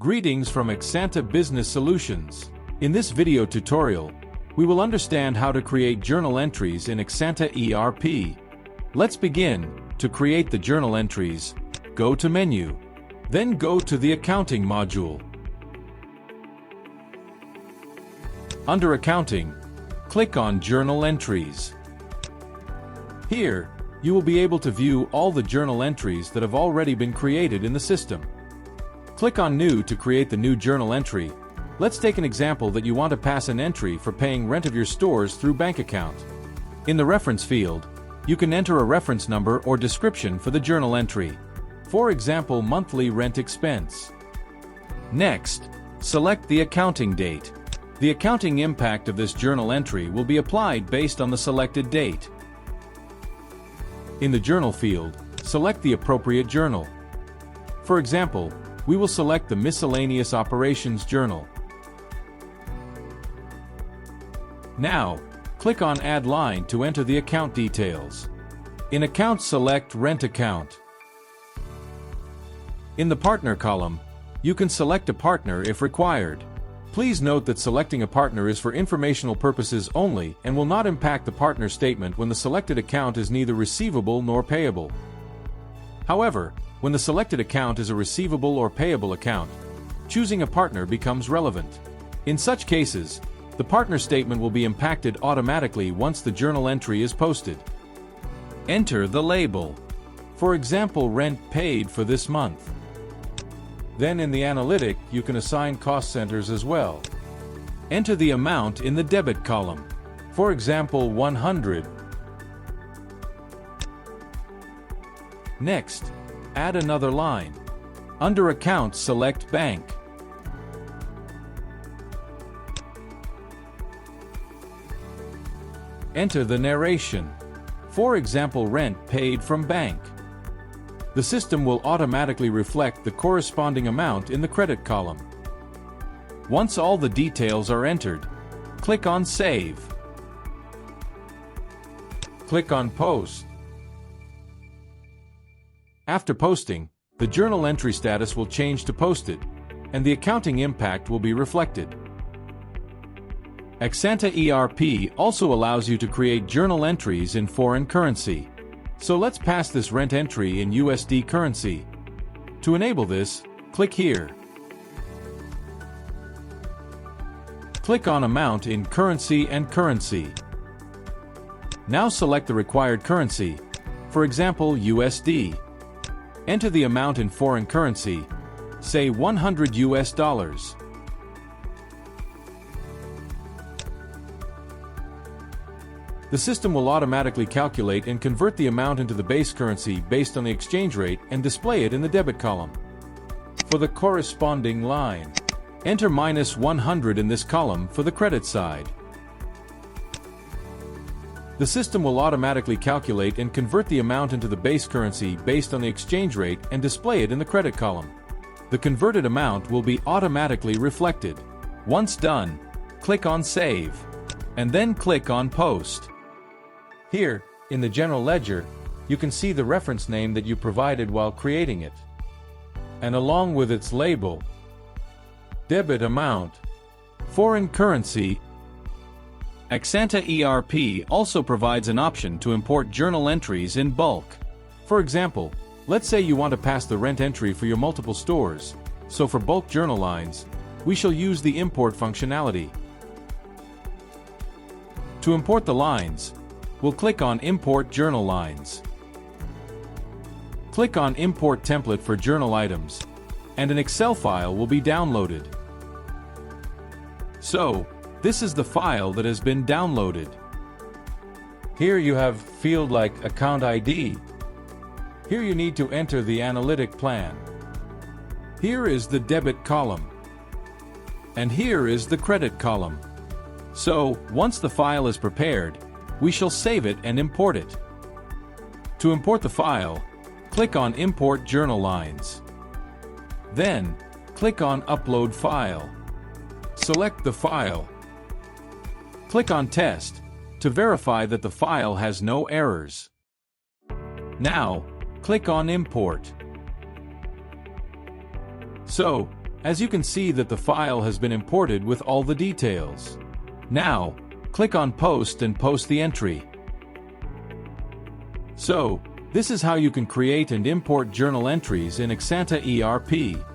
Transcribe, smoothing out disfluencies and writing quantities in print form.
Greetings from Axanta Business Solutions. In this video tutorial, we will understand how to create journal entries in Axanta ERP. Let's begin. To create the journal entries, go to Menu. Then go to the Accounting module. Under Accounting, click on Journal Entries. Here, you will be able to view all the journal entries that have already been created in the system. Click on New to create the new journal entry. Let's take an example that you want to pass an entry for paying rent of your stores through bank account. In the reference field, you can enter a reference number or description for the journal entry. For example, monthly rent expense. Next, select the accounting date. The accounting impact of this journal entry will be applied based on the selected date. In the journal field, select the appropriate journal. For example, we will select the Miscellaneous Operations Journal. Now, click on Add Line to enter the account details. In Account, select Rent Account. In the Partner column, you can select a partner if required. Please note that selecting a partner is for informational purposes only and will not impact the partner statement when the selected account is neither receivable nor payable. However, when the selected account is a receivable or payable account, choosing a partner becomes relevant. In such cases, the partner statement will be impacted automatically once the journal entry is posted. Enter the label. For example, rent paid for this month. Then in the analytic, you can assign cost centers as well. Enter the amount in the debit column. For example, 100. Next, add another line. Under Account, select Bank. Enter the narration. For example, rent paid from bank. The system will automatically reflect the corresponding amount in the credit column. Once all the details are entered, click on Save. Click on Post. After posting, the journal entry status will change to Posted, and the accounting impact will be reflected. Axanta ERP also allows you to create journal entries in foreign currency. So let's pass this rent entry in USD currency. To enable this, click here. Click on Amount in Currency and Currency. Now select the required currency, for example USD. Enter the amount in foreign currency, say $100. The system will automatically calculate and convert the amount into the base currency based on the exchange rate and display it in the debit column. For the corresponding line, enter -100 in this column for the credit side. The system will automatically calculate and convert the amount into the base currency based on the exchange rate and display it in the credit column. The converted amount will be automatically reflected. Once done, click on Save, and then click on Post. Here, in the General Ledger, you can see the reference name that you provided while creating it, and along with its label, debit amount, foreign currency. Axanta ERP also provides an option to import journal entries in bulk. For example, let's say you want to pass the rent entry for your multiple stores, so for bulk journal lines, we shall use the import functionality. To import the lines, we'll click on Import Journal Lines. Click on Import Template for journal items, and an Excel file will be downloaded. So, this is the file that has been downloaded. Here you have field like Account ID. Here you need to enter the analytic plan. Here is the debit column. And here is the credit column. So, once the file is prepared, we shall save it and import it. To import the file, click on Import Journal Lines. Then, click on Upload File. Select the file. Click on Test to verify that the file has no errors. Now, click on Import. So, As you can see that the file has been imported with all the details. Now, click on Post and post the entry. So, this is how you can create and import journal entries in Axanta ERP.